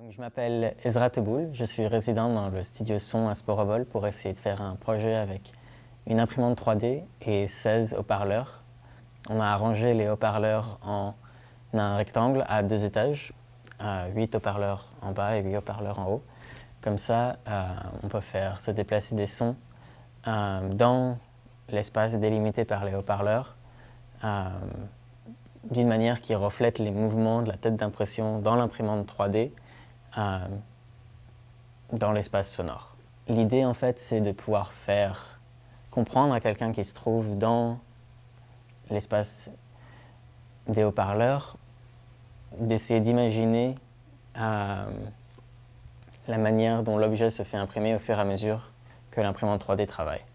Donc, je m'appelle Ezra Teboul, je suis résident dans le studio son à Sporovol pour essayer de faire un projet avec une imprimante 3D et 16 haut-parleurs. On a arrangé les haut-parleurs en un rectangle à 2 étages, 8 haut-parleurs en bas et 8 haut-parleurs en haut. Comme ça, on peut faire se déplacer des sons dans l'espace délimité par les haut-parleurs d'une manière qui reflète les mouvements de la tête d'impression dans l'imprimante 3D dans l'espace sonore. L'idée, en fait, c'est de pouvoir faire comprendre à quelqu'un qui se trouve dans l'espace des haut-parleurs, d'essayer d'imaginer la manière dont l'objet se fait imprimer au fur et à mesure que l'imprimante 3D travaille.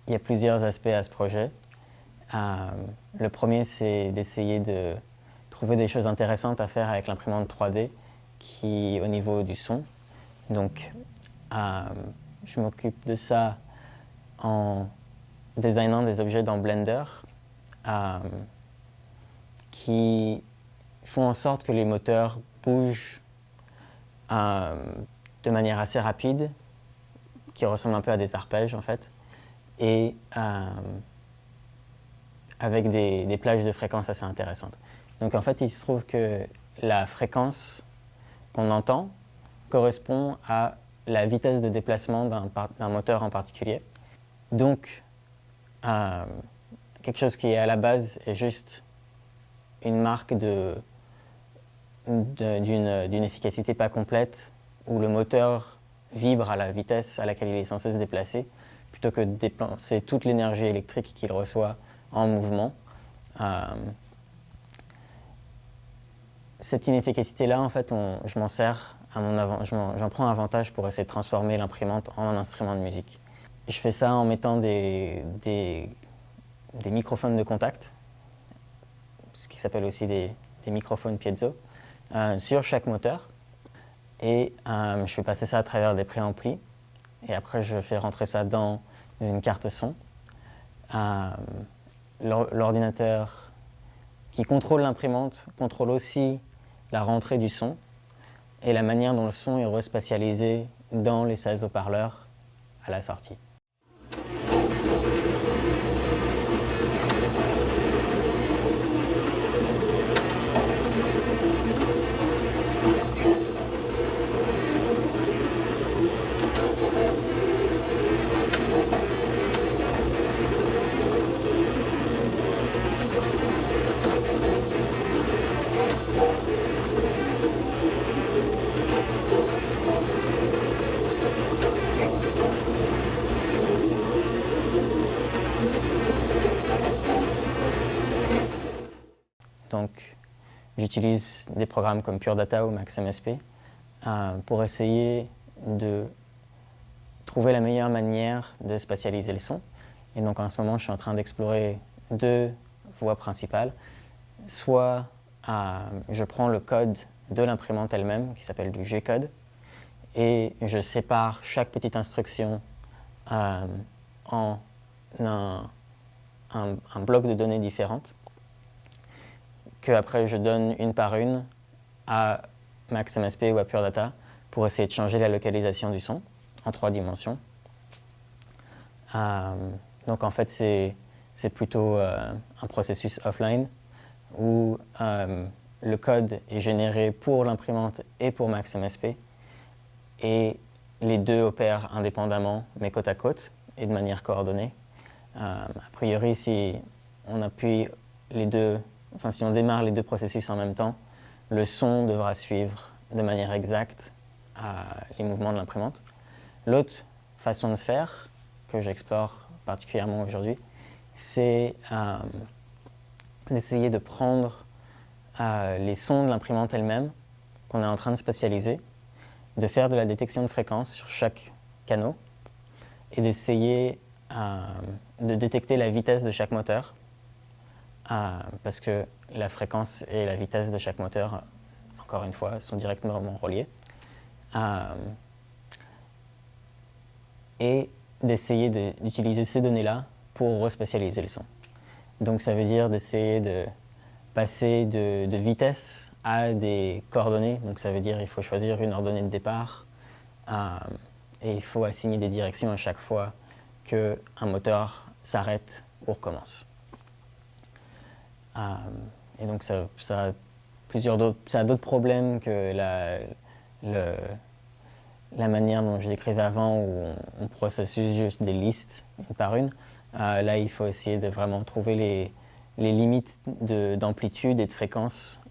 Il y a plusieurs aspects à ce projet. Le premier, c'est d'essayer de trouver des choses intéressantes à faire avec l'imprimante 3D qui au niveau du son. Donc, je m'occupe de ça en designant des objets dans Blender qui font en sorte que les moteurs bougent de manière assez rapide, qui ressemble un peu à des arpèges en fait, et avec des plages de fréquences assez intéressantes. Donc en fait, il se trouve que la fréquence qu'on entend correspond à la vitesse de déplacement d'un moteur en particulier. Donc, quelque chose qui à la base est juste une marque d'une efficacité pas complète, où le moteur vibre à la vitesse à laquelle il est censé se déplacer, plutôt que de dépenser toute l'énergie électrique qu'il reçoit en mouvement. Cette inefficacité-là, en fait, je m'en sers à j'en prends avantage pour essayer de transformer l'imprimante en un instrument de musique. Je fais ça en mettant des microphones de contact, ce qui s'appelle aussi des microphones piezo, sur chaque moteur. Et je fais passer ça à travers des préamplis. Et après, je fais rentrer ça dans une carte son. L'ordinateur qui contrôle l'imprimante contrôle aussi la rentrée du son et la manière dont le son est respatialisé dans les 16 haut-parleurs à la sortie. Donc, j'utilise des programmes comme Pure Data ou MaxMSP pour essayer de trouver la meilleure manière de spatialiser le son. Et donc, en ce moment, je suis en train d'explorer 2 voies principales. Soit je prends le code de l'imprimante elle-même, qui s'appelle du G-code, et je sépare chaque petite instruction en un bloc de données différentes, que après je donne une par une à MaxMSP ou à Pure Data pour essayer de changer la localisation du son en 3 dimensions. Donc en fait, c'est plutôt un processus offline où le code est généré pour l'imprimante et pour MaxMSP, et les deux opèrent indépendamment mais côte à côte et de manière coordonnée. A priori, si on appuie les deux, enfin si on démarre les 2 processus en même temps, le son devra suivre de manière exacte les mouvements de l'imprimante. L'autre façon de faire, que j'explore particulièrement aujourd'hui, c'est d'essayer de prendre les sons de l'imprimante elle-même, qu'on est en train de spatialiser, de faire de la détection de fréquences sur chaque canot, et d'essayer de détecter la vitesse de chaque moteur, parce que la fréquence et la vitesse de chaque moteur, encore une fois, sont directement reliés. Et d'essayer d'utiliser ces données-là pour respatialiser le son. Donc ça veut dire d'essayer de passer de vitesse à des coordonnées. Donc ça veut dire qu'il faut choisir une ordonnée de départ et il faut assigner des directions à chaque fois qu'un moteur s'arrête ou recommence. Et donc ça a d'autres problèmes que la manière dont je décrivais avant, où on processe juste des listes une par une. Là, il faut essayer de vraiment trouver les limites d'amplitude et de fréquence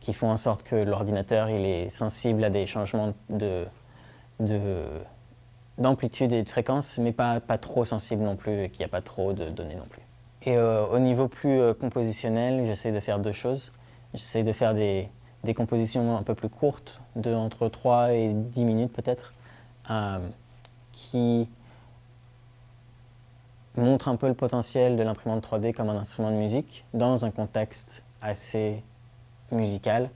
qui font en sorte que l'ordinateur il est sensible à des changements d'amplitude et de fréquence, mais pas trop sensible non plus, et qu'il n'y a pas trop de données non plus. Et au niveau plus compositionnel, j'essaie de faire deux choses. J'essaie de faire des compositions un peu plus courtes, entre 3 et 10 minutes peut-être, qui montrent un peu le potentiel de l'imprimante 3D comme un instrument de musique dans un contexte assez musical.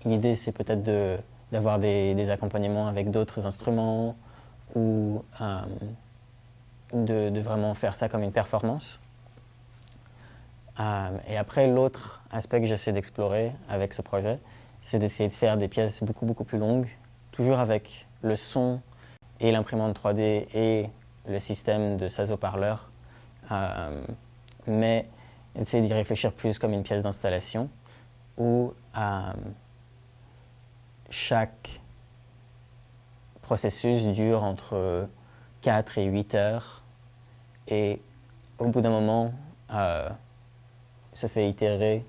L'idée, c'est peut-être d'avoir des accompagnements avec d'autres instruments ou de vraiment faire ça comme une performance. Et après, l'autre aspect que j'essaie d'explorer avec ce projet, c'est d'essayer de faire des pièces beaucoup plus longues, toujours avec le son et l'imprimante 3D et le système de 16 haut-parleurs, mais essayer d'y réfléchir plus comme une pièce d'installation où chaque processus dure entre 4 et 8 heures et au bout d'un moment se fait itérer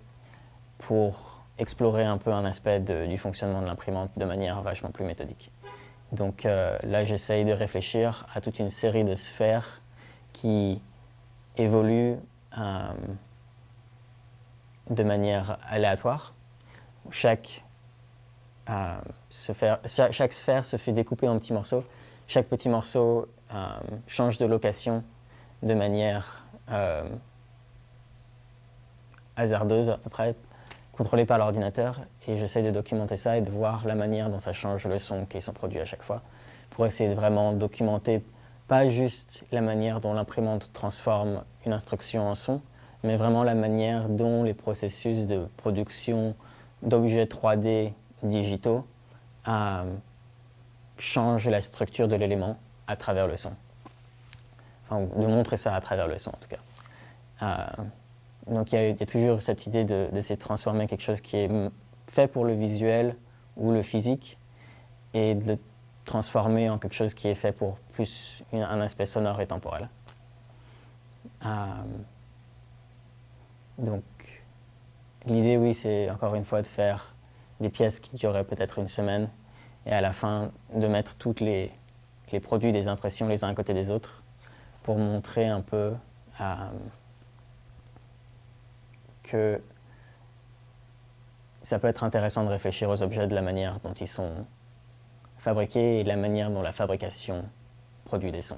pour explorer un peu un aspect du fonctionnement de l'imprimante de manière vachement plus méthodique. Donc là, j'essaye de réfléchir à toute une série de sphères qui évoluent de manière aléatoire. Chaque sphère se fait découper en petits morceaux. Chaque petit morceau change de location de manière hasardeuse, à peu près, contrôlée par l'ordinateur. Et j'essaie de documenter ça et de voir la manière dont ça change le son qui sont produits à chaque fois, pour essayer de vraiment documenter pas juste la manière dont l'imprimante transforme une instruction en son, mais vraiment la manière dont les processus de production d'objets 3D digitaux changent la structure de l'élément à travers le son. Enfin, de montrer ça à travers le son, en tout cas. Donc il y a toujours cette idée d'essayer de transformer quelque chose qui est fait pour le visuel ou le physique et de le transformer en quelque chose qui est fait pour plus un aspect sonore et temporel. Donc l'idée, oui, c'est encore une fois de faire des pièces qui dureraient peut-être une semaine et à la fin de mettre tous les produits des impressions les uns à côté des autres pour montrer un peu que ça peut être intéressant de réfléchir aux objets de la manière dont ils sont fabriqués et de la manière dont la fabrication produit des sons.